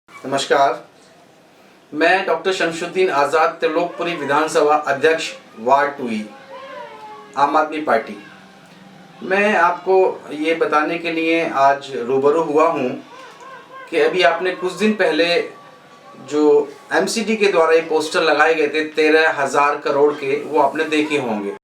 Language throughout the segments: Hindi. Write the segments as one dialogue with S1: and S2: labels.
S1: नमस्कार, मैं डॉक्टर शमशुद्दीन आज़ाद त्रिलोकपुरी विधानसभा अध्यक्ष वार्ड 2 आम आदमी पार्टी। मैं आपको ये बताने के लिए आज रूबरू हुआ हूँ कि अभी आपने कुछ दिन पहले जो एमसीडी के द्वारा ये पोस्टर लगाए गए थे 13,000 करोड़ के, वो आपने देखे होंगे।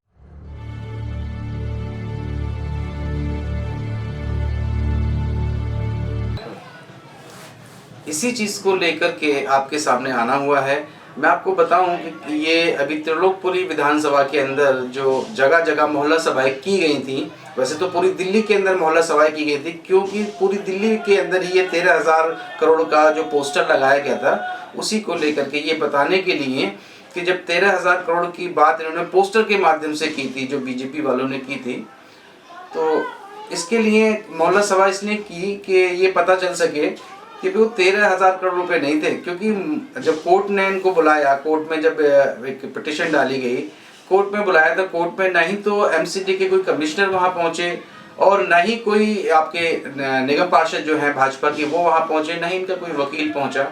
S1: इसी चीज़ को लेकर के आपके सामने आना हुआ है। मैं आपको बताऊं कि ये अभी त्रिलोकपुरी विधानसभा के अंदर जो जगह जगह मोहल्ला सभाएं की गई थी, वैसे तो पूरी दिल्ली के अंदर मोहल्ला सभाएं की गई थी, क्योंकि पूरी दिल्ली के अंदर ही ये 13,000 करोड़ का जो पोस्टर लगाया गया था, उसी को लेकर के ये बताने के लिए कि जब 13,000 करोड़ की बात इन्होंने पोस्टर के माध्यम से की थी, जो बीजेपी वालों ने की थी, तो इसके लिए मोहल्ला सभा इसलिए की कि ये पता चल सके कि वो 13,000 करोड़ रुपए नहीं थे। क्योंकि जब कोर्ट ने इनको बुलाया, कोर्ट में जब एक पिटिशन डाली गई, कोर्ट में बुलाया था, कोर्ट में नहीं तो एमसीडी के कोई कमिश्नर वहां पहुंचे और न ही कोई आपके निगम पार्षद जो हैं भाजपा की वो वहां पहुंचे, न ही इनका कोई वकील पहुंचा।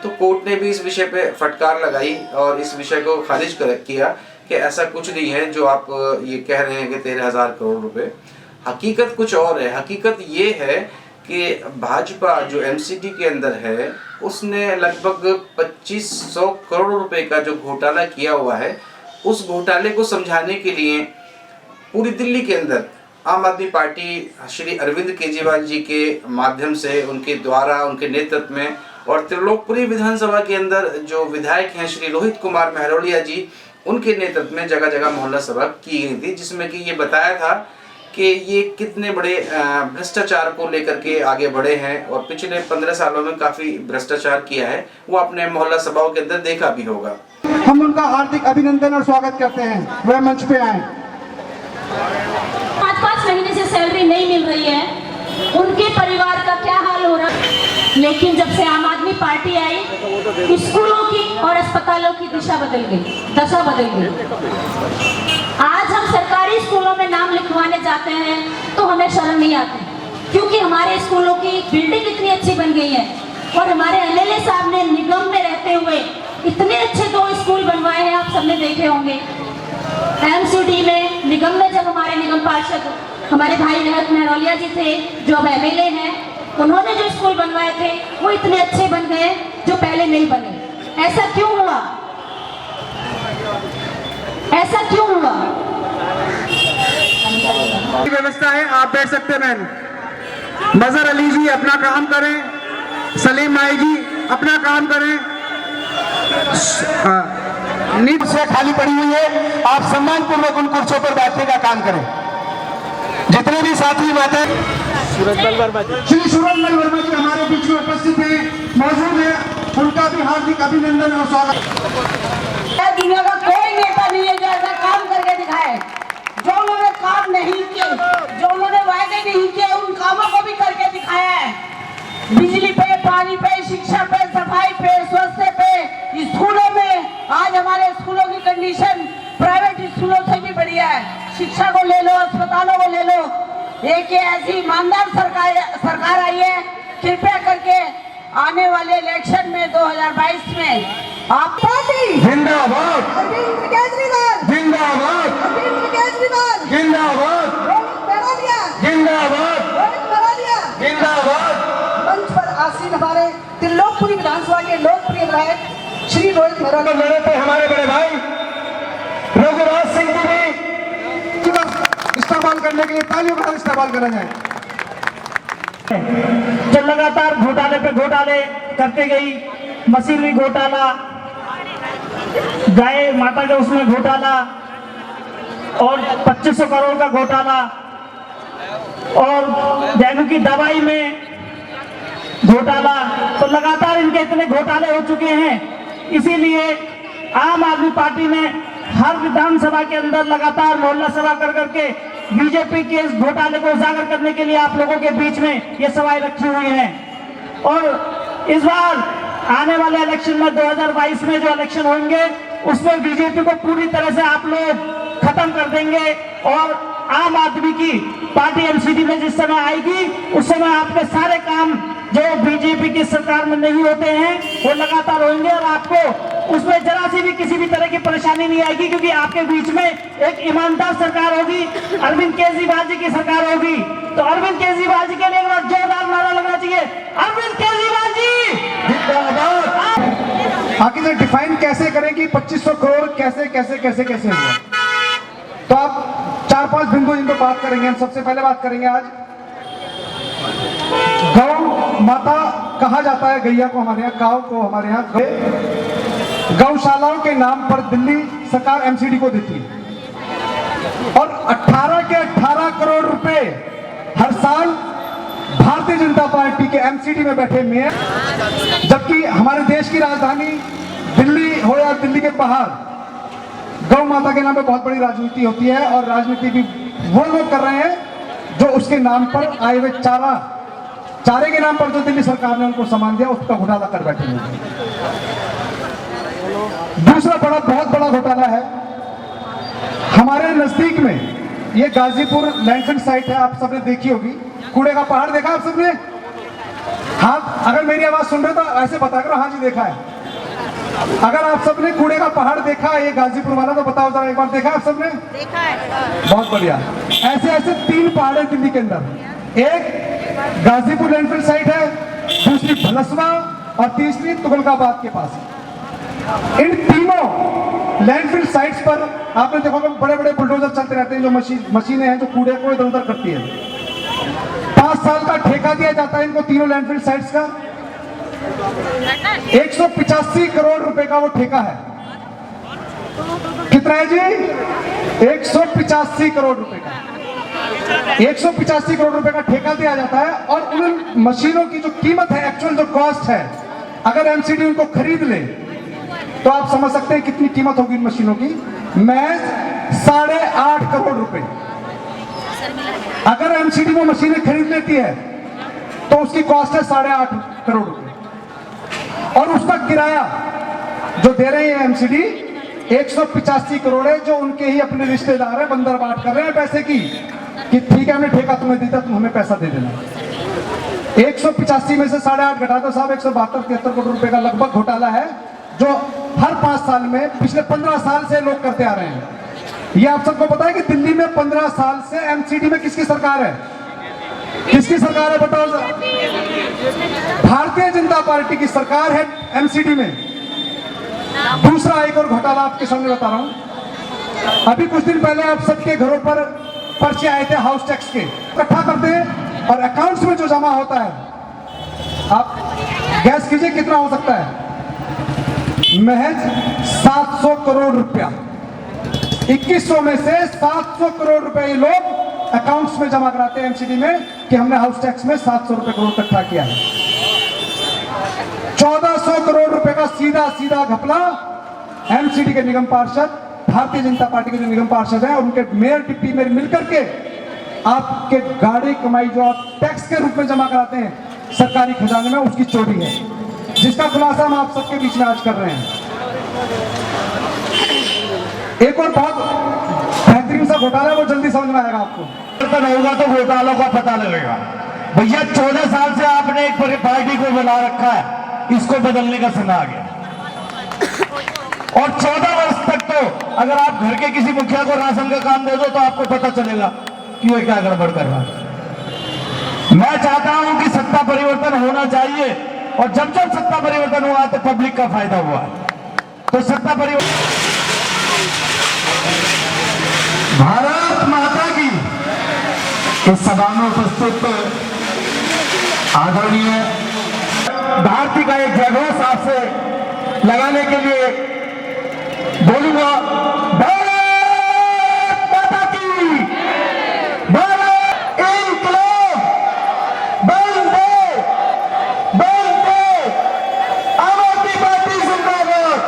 S1: तो कोर्ट ने भी इस विषय पे फटकार लगाई और इस विषय को खारिज किया कि ऐसा कुछ नहीं है जो आप ये कह रहे हैं कि 13,000 करोड़ रुपए। हकीकत कुछ और है। हकीकत ये है कि भाजपा जो एमसीडी के अंदर है, उसने लगभग 2500 करोड़ रुपए का जो घोटाला किया हुआ है, उस घोटाले को समझाने के लिए पूरी दिल्ली के अंदर आम आदमी पार्टी श्री अरविंद केजरीवाल जी के माध्यम से, उनके द्वारा, उनके नेतृत्व में, और त्रिलोकपुरी विधानसभा के अंदर जो विधायक हैं श्री रोहित कुमार महरोलिया जी, उनके नेतृत्व में जगह जगह मोहल्ला सभा की गई थी, जिसमें कि ये बताया था कि ये कितने बड़े भ्रष्टाचार को लेकर के आगे बढ़े हैं और पिछले 15 सालों में काफी भ्रष्टाचार किया है। वो अपने मोहल्ला सभाओं के अंदर देखा भी होगा।
S2: हम उनका हार्दिक अभिनंदन और स्वागत करते हैं, वह मंच पे आए।
S3: 5-5 महीने से सैलरी नहीं मिल रही है, उनके परिवार का क्या हाल हो रहा है। लेकिन जब से आम आदमी पार्टी आई, स्कूलों की और अस्पतालों की दशा बदल गई। आज हम सरकारी स्कूलों में नाम लिखवाने जाते हैं तो हमें शर्म नहीं आती, क्योंकि हमारे स्कूलों की बिल्डिंग इतनी अच्छी बन गई है और हमारे एमएलए साहब ने निगम में रहते हुए इतने अच्छे 2 स्कूल बनवाए हैं, आप सबने देखे होंगे। एमसीडी में, निगम में जब हमारे निगम पार्षद हमारे भाई रोहित महरोलिया जी थे, जो अब एमएलए हैं, उन्होंने जो स्कूल बनवाए थे वो इतने अच्छे बन गए जो पहले नहीं बने। ऐसा क्यों हुआ? ऐसा क्यों हुआ?
S2: व्यवस्था है, आप बैठ सकते हैं। बहन मजहर अली जी अपना काम करें, सलीम माई जी अपना काम करें। नींद से खाली पड़ी हुई है, आप सम्मानपूर्वक उन कुर्सियों पर बैठने का काम करें। जितने भी साथी बातें श्री सूरजमल वर्मा जी हमारे बीच में उपस्थित है, मौजूद है, उनका भी हार्दिक अभिनंदन और स्वागत।
S3: दुनिया का कोई नेता नहीं है जो ऐसा काम करके दिखाए। जो उन्होंने काम नहीं किए, जो उन्होंने वायदे नहीं किए, उन कामों को भी करके दिखाया है। बिजली पे, पानी पे, शिक्षा पे, सफाई पे, स्वास्थ्य पे, स्कूलों में। आज हमारे स्कूलों की कंडीशन प्राइवेट स्कूलों से भी बढ़िया है। शिक्षा को ले लो, अस्पतालों को ले लो। एक ऐसी ईमानदार सरकार आई है। कृपया करके आने वाले इलेक्शन में 2022 में आप पार्टी
S2: जिंदाबाद,
S3: अरविंद केजरीवाल
S2: जिंदाबाद,
S3: अरविंद केजरीवाल
S2: जिंदाबाद,
S3: रोहित महरोलिया
S2: जिंदाबाद,
S3: रोहित महरोलिया
S2: जिंदाबाद।
S3: मंच पर आसीन हमारे त्रिलोकपुरी विधानसभा के लोकप्रिय विधायक श्री रोहित महरोलिया।
S2: लड़े थे हमारे बड़े भाई रघुराज सिंह जी भी इस्तेमाल करने के लिए तालियों का इस्तेमाल करा जाए।
S4: जो लगातार घोटाले पे घोटाले करते गई, मशीनरी घोटाला, गाय माता के उसमें घोटाला और 2500 करोड़ का घोटाला, और डेंगू की दवाई में घोटाला, तो लगातार इनके इतने घोटाले हो चुके हैं। इसीलिए आम आदमी पार्टी ने हर विधानसभा के अंदर लगातार मोहल्ला सभा कर करके बीजेपी के इस घोटाले को उजागर करने के लिए आप लोगों के बीच में ये सवाल रखी हुई हैं। और इस बार आने वाले इलेक्शन में 2022 में जो इलेक्शन होंगे, उसमें बीजेपी को पूरी तरह से आप लोग खत्म कर देंगे और आम आदमी की पार्टी एमसीडी में जिस समय आएगी उस समय आपके सारे काम जो बीजेपी की सरकार में नहीं होते हैं वो लगातार होंगे और आपको उसमें जरा सी भी किसी भी तरह की परेशानी नहीं आएगी, क्योंकि आपके बीच में एक ईमानदार सरकार होगी, अरविंद केजरीवाल जी की सरकार होगी। तो अरविंद केजरीवाल जी के लिए एक बार जोरदार नारा लगना चाहिए, अरविंद केजरीवाल जी जिंदाबाद।
S2: आखिर डिफाइन कैसे करें कि 2500 करोड़ कैसे कैसे कैसे कैसे हुआ? तो आप 4-5 बिंदु इन पर बात करेंगे। हम सबसे पहले बात करेंगे आज गौ माता कहा जाता है, गैया को हमारे यहाँ, काऊ को हमारे यहाँ गौशालाओं के नाम पर दिल्ली सरकार एमसीडी को देती है और 18 के 18 करोड़ रुपए हर साल भारतीय जनता पार्टी के एमसीडी में बैठे मेयर, जबकि हमारे देश की राजधानी दिल्ली हो या दिल्ली के बाहर गौ माता के नाम पे बहुत बड़ी राजनीति होती है और राजनीति भी वो लोग कर रहे हैं जो उसके नाम पर आए हुए चारे के नाम पर जो दिल्ली सरकार ने उनको सामान दिया उसका घोटाला कर बैठे हैं। दूसरा बहुत बड़ा घोटाला है हमारे नजदीक में, ये गाजीपुर लैंडफिल साइट है, आप सबने देखी होगी। कूड़े का पहाड़ देखा आप सबने? हाँ, अगर मेरी आवाज सुन रहे तो ऐसे बता करो हाँ जी देखा है। अगर आप सबने कूड़े का पहाड़ देखा है ये गाजीपुर वाला तो बताओ जरा, एक बार देखा आप सबने? देखा है। बहुत बढ़िया। ऐसे ऐसे 3 पहाड़ है दिल्ली के अंदर, एक गाजीपुर लैंडफिल साइट है, दूसरी भलसवा और तीसरी तुगलकाबाद के पास। इन तीनों लैंडफिल साइट्स पर आपने देखा बड़े बड़े बुलडोजर चलते रहते हैं, जो मशीनें हैं जो कूड़े को इधर उधर करती है। 5 साल का ठेका दिया जाता है इनको तीनों लैंडफिल साइट्स का। 185 करोड़ रुपए का वो ठेका है। कितना है जी? 185 करोड़ रुपए का। 185 करोड़ रुपए का ठेका दिया जाता है और उन मशीनों की जो कीमत है, एक्चुअल जो कॉस्ट है, अगर एमसीडी उनको खरीद ले तो आप समझ सकते हैं कितनी कीमत होगी इन मशीनों की। महज 8.5 करोड़ रुपए। अगर एमसीडी वो मशीनें खरीद लेती है तो उसकी कॉस्ट है 8.5 करोड़ रुपए और उसका किराया जो दे रहे हैं एमसीडी 185 करोड़ है, जो उनके ही अपने रिश्तेदार है, बंदर बांट कर रहे हैं पैसे की कि ठीक है हमने ठेका तुम्हें देता, तुम हमें पैसा दे देना। 185 में से 8.5 घटा दो साहब, 172-73 करोड़ रुपए का लगभग घोटाला है जो हर 5 साल में पिछले 15 साल से लोग करते आ रहे हैं। ये आप सबको पता है कि दिल्ली में 15 साल से एमसीडी में किसकी सरकार है? किसकी सरकार है बताओ? भारतीय जनता पार्टी की सरकार है एमसीडी में। दूसरा एक और घोटाला आपके सामने बता रहा हूं। अभी कुछ दिन पहले आप सबके घरों पर पर्चे आए थे हाउस टैक्स के, इकट्ठा करते हैं और अकाउंट्स में जो जमा होता है, आप गैस कीजिए कितना हो सकता है? महज 700 करोड़ रुपया। 2100 में से 700 करोड़ रुपए ये लोग अकाउंट्स में जमा कराते हैं एमसीडी में कि हमने हाउस टैक्स में 700 रुपए करोड़ इकट्ठा किया है। 1400 करोड़ रुपए का सीधा घपला एमसीडी के निगम पार्षद, भारतीय जनता पार्टी के जो निगम पार्षद हैं उनके मेयर डिप्टी मेयर मिलकर के आपके गाड़ी कमाई जो आप टैक्स के रूप में जमा कराते हैं सरकारी खजाने में, उसकी चोरी है, जिसका खुलासा हम आप सबके बीच में आज कर रहे हैं। एक और बहुत बेहतरीन सा घोटाला है, वो जल्दी समझ में आएगा आपको।
S5: होगा तो घोटालों का पता लगेगा। भैया 14 साल से आपने एक पार्टी को बना रखा है, इसको बदलने का समय आ गया। और 14 वर्ष तक तो अगर आप घर के किसी मुखिया को राशन का काम दे दो तो आपको पता चलेगा कि वो क्या गड़बड़ कर रहा है। मैं चाहता हूं कि सत्ता परिवर्तन होना चाहिए और जब जब सत्ता परिवर्तन हुआ तो पब्लिक का फायदा हुआ। तो सत्ता परिवर्तन
S2: भारत माता की इस सभा में उपस्थित आदरणीय भारती का एक जयघोष आपसे लगाने के लिए बोलूंगा। भारत माता की, भारत इंकलाब, वंदे वंदे, आम आदमी पार्टी जिंदाबाद,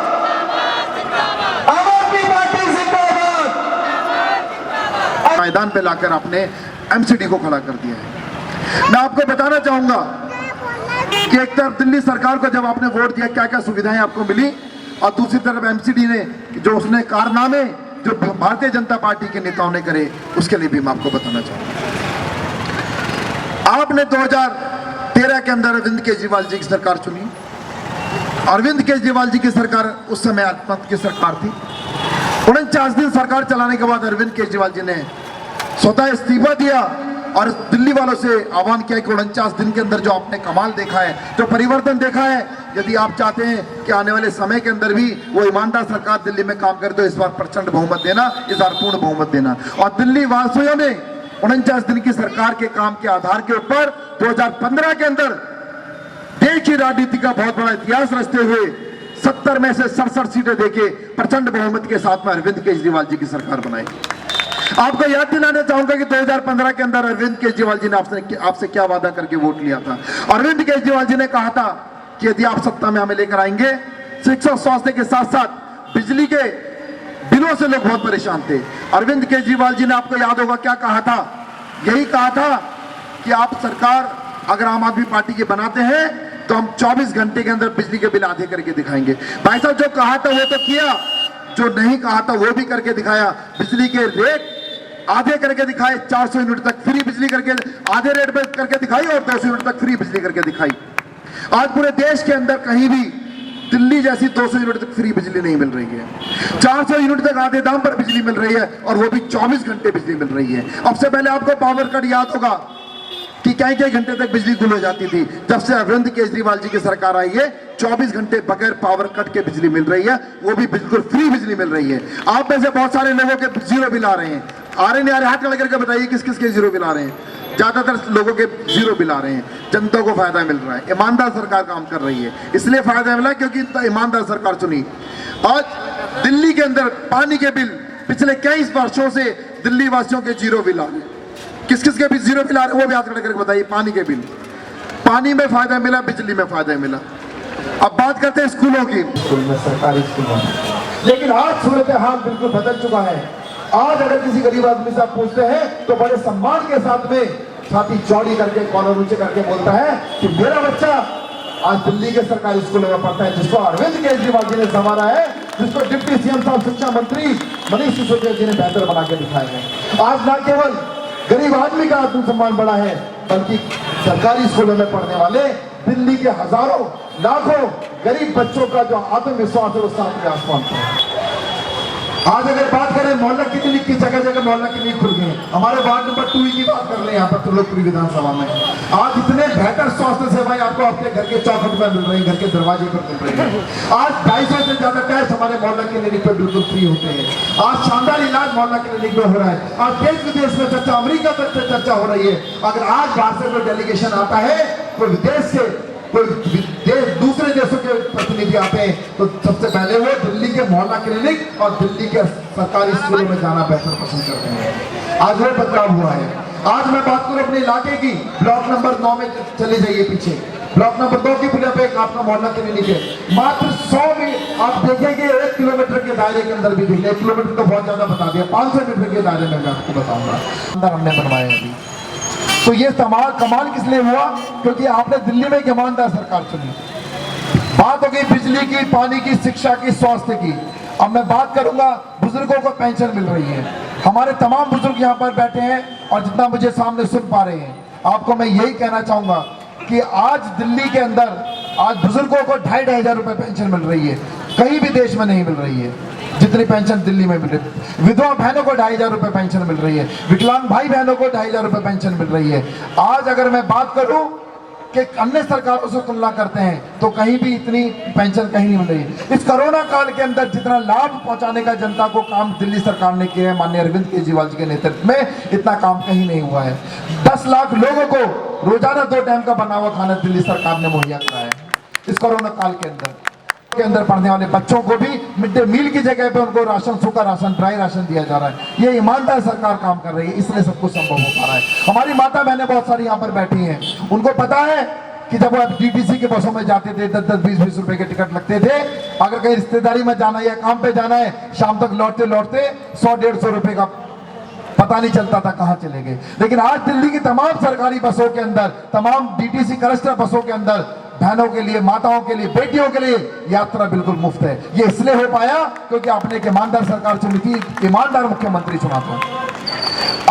S2: आम आदमी पार्टी जिंदाबाद।
S6: मैदान पे लाकर आपने एमसीडी को खड़ा कर दिया है। मैं आपको बताना चाहूंगा कि एक तरफ दिल्ली सरकार को जब आपने वोट दिया क्या क्या सुविधाएं आपको मिली और दूसरी तरफ एमसीडी ने जो उसने कारनामे जो भारतीय जनता पार्टी के नेताओं ने करे, उसके लिए भी मैं आपको बताना चाहूंगा। आपने 2013 के अंदर अरविंद केजरीवाल जी की सरकार चुनी। अरविंद केजरीवाल जी की सरकार उस समय आत्महत्या की सरकार थी। 49 दिन सरकार चलाने के बाद अरविंद केजरीवाल जी ने स्वतः इस्तीफा दिया और दिल्ली वालों से आह्वान किया कि 49 दिन के अंदर जो आपने कमाल देखा है, जो परिवर्तन देखा है, यदि आप चाहते हैं कि आने वाले समय के अंदर भी वो ईमानदार सरकार दिल्ली में काम करे तो इस बार प्रचंड बहुमत देना, इस बार पूर्ण बहुमत देना। और दिल्ली वासियों ने 49 दिन की सरकार के काम के आधार के ऊपर 2015 के अंदर देश की राजनीति का बहुत बड़ा इतिहास रचते हुए 70 में से 67 सीटें देके प्रचंड बहुमत के साथ में अरविंद केजरीवाल जी की सरकार बनाई। आपको याद दिलाना चाहूंगा कि 2015 के अंदर अरविंद केजरीवाल जी ने आपसे क्या वादा करके वोट लिया था। अरविंद केजरीवाल जी ने कहा था कि यदि आप सत्ता में हमें लेकर आएंगे, शिक्षा स्वास्थ्य के साथ साथ बिजली के बिलों से लोग बहुत परेशान थे। अरविंद केजरीवाल जी ने, आपको याद होगा क्या कहा था, यही कहा था कि आप सरकार अगर आम आदमी पार्टी के बनाते हैं तो हम 24 घंटे के अंदर बिजली के बिल आधे करके दिखाएंगे। भाई साहब, जो कहा था वो तो किया, जो नहीं कहा था वो भी करके दिखाया। बिजली के रेट आधे करके दिखाए, 400 यूनिट तक फ्री बिजली करके आधे रेट पे करके दिखाई और 200 यूनिट तक फ्री बिजली करके दिखाई। आज पूरे देश के अंदर कहीं भी दिल्ली जैसी 200 यूनिट तक फ्री बिजली नहीं मिल रही है। 400 यूनिट तक आधे दाम पर बिजली मिल रही है और वो भी 24 घंटे बिजली मिल रही है। अब से पहले आपको पावर कट याद होगा कि कई घंटे तक बिजली गुल हो जाती थी। जब से अरविंद केजरीवाल जी की सरकार आई है, 24 घंटे बगैर पावर कट के बिजली मिल रही है, वो भी बिल्कुल फ्री बिजली मिल रही है। आप में से बहुत सारे लोगों के जीरो बिल आ रहे हैं। आ रहे नहीं आ रहे, हाथ खड़ा करके बताइए किस किस के जीरो बिल आ रहे हैं। ज्यादातर लोगों के जीरो बिल आ रहे हैं। जनता को फायदा मिल रहा है, ईमानदार सरकार काम कर रही है, इसलिए फायदा मिला क्योंकि ईमानदार सरकार चुनी। आज दिल्ली के अंदर पानी के बिल पिछले कई वर्षों से दिल्ली वासियों के जीरो बिल आ रहे हैं। किस किस के भी जीरो बिल आ रहे हैं वो भी हाथ खड़ा करके बताइए। पानी के बिल, पानी में फायदा मिला, बिजली में फायदा मिला। अब बात करते हैं स्कूलों की।
S2: स्कूल में, सरकारी स्कूलों में, लेकिन आज सूरत हाल बिल्कुल बदल चुका है। आज अगर किसी गरीब आदमी से आप पूछते हैं तो बड़े सम्मान के साथ में छाती चौड़ी करके, कॉलर ऊंचे करके बोलता है कि मेरा बच्चा आज दिल्ली के सरकारी स्कूलों में पढ़ता है, जिसको अरविंद केजरीवाल जी ने संवारा है, जिसको डिप्टी सीएम साहब शिक्षा मंत्री मनीष सिसोदिया जी ने बेहतर बना के दिखाया है। आज न केवल गरीब आदमी का आत्मसम्मान बढ़ा है, बल्कि सरकारी स्कूलों में पढ़ने वाले दिल्ली के हजारों लाखों गरीब बच्चों का जो आत्मविश्वास है वो सातवें आसमान पर है। आज अगर बात करें मोहल्ला क्लिनिक की, जगह जगह मोहल्ला क्लिनिक खुल गए। हमारे वार्ड नंबर 2 की बात कर ले, यहाँ पर त्रिलोकपुरी विधानसभा में आज इतने बेहतर स्वास्थ्य सेवाएं आपको आपके घर के चौखट पर मिल रही, घर के दरवाजे पर मिल रही है। आज 250 से ज्यादा टेस्ट हमारे मोहल्ला क्लिनिक पर बिल्कुल फ्री होते हैं। आज शानदार इलाज मोहल्ला क्लिनिक में हो रहा है। आज देश विदेश में चर्चा, अमेरिका तक से चर्चा हो रही है। अगर आज बाहर से कोई डेलीगेशन आता है, कोई विदेश से, कोई दूसरे देशों के प्रतिनिधि आते हैं, तो सबसे पहले वो दिल्ली के मोहल्ला क्लिनिक और दिल्ली के सरकारी स्कूलों में जाना बेहतर पसंद करते हैं। आज वो बदलाव हुआ है। आज मैं बात करूं अपने इलाके की, ब्लॉक नंबर 9 में चले जाइए पीछे, ब्लॉक नंबर 2 की पुलिया पे एक आपका मोहल्ला क्लिनिक है। मात्र 100 में आप देखेंगे 1 किलोमीटर के दायरे के अंदर भी देखेंगे, 1 किलोमीटर तो बहुत ज्यादा बता दिया, 500 मीटर के दायरे में मैं आपको बताऊंगा अंदर हमने बनवाया अभी। तो ये कमाल किस लिए हुआ? क्योंकि आपने दिल्ली में एक ईमानदार सरकार चुनी। बात हो गई बिजली की, पानी की, शिक्षा की, स्वास्थ्य की। अब मैं बात करूंगा, बुजुर्गों को पेंशन मिल रही है। हमारे तमाम बुजुर्ग यहाँ पर बैठे हैं और जितना मुझे सामने सुन पा रहे हैं, आपको मैं यही कहना चाहूंगा कि आज दिल्ली के अंदर आज बुजुर्गों को 2,500 रुपए पेंशन मिल रही है। कहीं भी देश में नहीं मिल रही है जितनी पेंशन दिल्ली में मिल रही है। विधवा बहनों को 2,500 रुपए पेंशन मिल रही है। विकलांग भाई बहनों को 2,500 रुपए पेंशन मिल रही है। आज अगर मैं बात करूं कि अन्य सरकारों से तुलना करते हैं तो कहीं भी इतनी पेंशन कहीं नहीं मिल रही है। इस कोरोना काल के अंदर जितना लाभ पहुंचाने का जनता को काम दिल्ली सरकार ने किया है, माननीय अरविंद केजरीवाल जी के नेतृत्व में, इतना काम कहीं नहीं हुआ है। 10 लाख लोगों को रोजाना 2 टाइम का बना हुआ खाना दिल्ली सरकार ने मुहैया कराया है। इस कोरोना काल के अंदर पढ़ने वाले बच्चों को भी मिड डे मील की जगह पे उनको राशन, सूखा राशन, ड्राई राशन दिया जा रहा है। ये ईमानदार सरकार काम कर रही है, इसलिए सब कुछ संभव हो पा रहा है। हमारी माता बहनें बहुत सारी यहाँ पर बैठी हैं, उनको पता है कि जब वो डीटीसी के बसों में जाते थे 10-10, 20-20 रुपए के टिकट लगते थे। अगर कहीं रिश्तेदारी में जाना है या काम पे जाना है, शाम तक लौटते लौटते 100-150 रुपए का पता नहीं चलता था कहाँ चले गए। लेकिन आज दिल्ली की तमाम सरकारी बसों के अंदर, तमाम डीटीसी क्लस्टर बसों के अंदर
S6: बहनों के लिए, माताओं के लिए, बेटियों के लिए यात्रा बिल्कुल मुफ्त है। ये इसलिए हो पाया क्योंकि आपने एक ईमानदार सरकार चुनी थी, ईमानदार मुख्यमंत्री चुना था।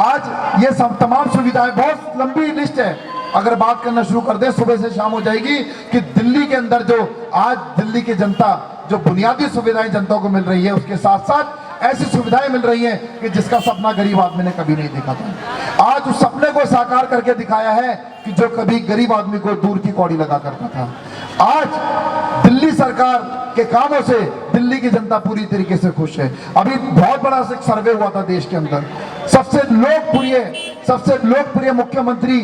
S6: आज ये सब तमाम सुविधाएं, बहुत लंबी लिस्ट है, अगर बात करना शुरू कर दे सुबह से शाम हो जाएगी कि दिल्ली के अंदर जो आज दिल्ली की जनता जो बुनियादी सुविधाएं जनता को मिल रही है, उसके साथ साथ ऐसी सुविधाएं मिल रही हैं कि जिसका सपना गरीब आदमी ने कभी नहीं देखा था। आज उस सपने को साकार करके दिखाया है कि जो कभी गरीब आदमी को दूर की कौड़ी लगा करता था। आज दिल्ली सरकार के कामों से दिल्ली की जनता पूरी तरीके से खुश है। अभी बहुत बड़ा सर्वे हुआ था देश के अंदर, सबसे लोकप्रिय मुख्यमंत्री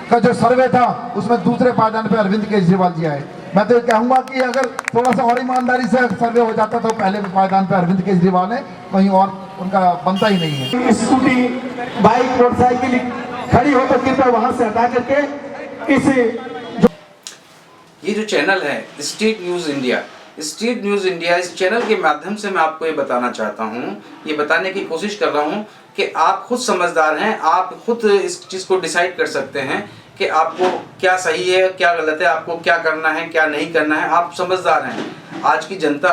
S6: का जो सर्वे था उसमें दूसरे पायदान पे अरविंद केजरीवाल जी आए। मैं तो कहूंगा कि अगर थोड़ा सा और ईमानदारी से सर्वे हो जाता तो पहले पायदान पे अरविंद केजरीवाल है, कहीं और उनका बनता ही नहीं है।
S2: स्कूटी, बाइक, मोटरसाइकिल खड़ी हो तो कृपया वहां से हटा करके इस
S1: ये जो चैनल है स्टेट न्यूज़ इंडिया, इस चैनल के माध्यम से मैं आपको ये बताना चाहता हूँ, ये बताने की कोशिश कर रहा हूँ कि आप खुद समझदार हैं, आप खुद इस चीज़ को डिसाइड कर सकते हैं कि आपको क्या सही है, क्या गलत है, आपको क्या करना है, क्या नहीं करना है। आप समझदार हैं। आज की जनता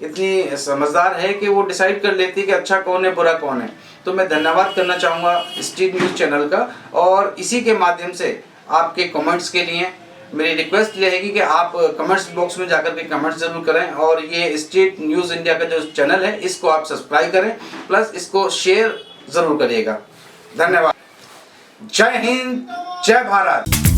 S1: इतनी समझदार है कि वो डिसाइड कर लेती है कि अच्छा कौन है, बुरा कौन है। तो मैं धन्यवाद करना चाहूँगा स्टेट न्यूज़ चैनल का, और इसी के माध्यम से आपके कमेंट्स के लिए मेरी रिक्वेस्ट ये है कि आप कमेंट्स बॉक्स में जाकर के कमेंट्स जरूर करें, और ये स्टेट न्यूज़ इंडिया का जो चैनल है इसको आप सब्सक्राइब करें, प्लस इसको शेयर ज़रूर करिएगा। धन्यवाद। जय हिंद, जय भारत।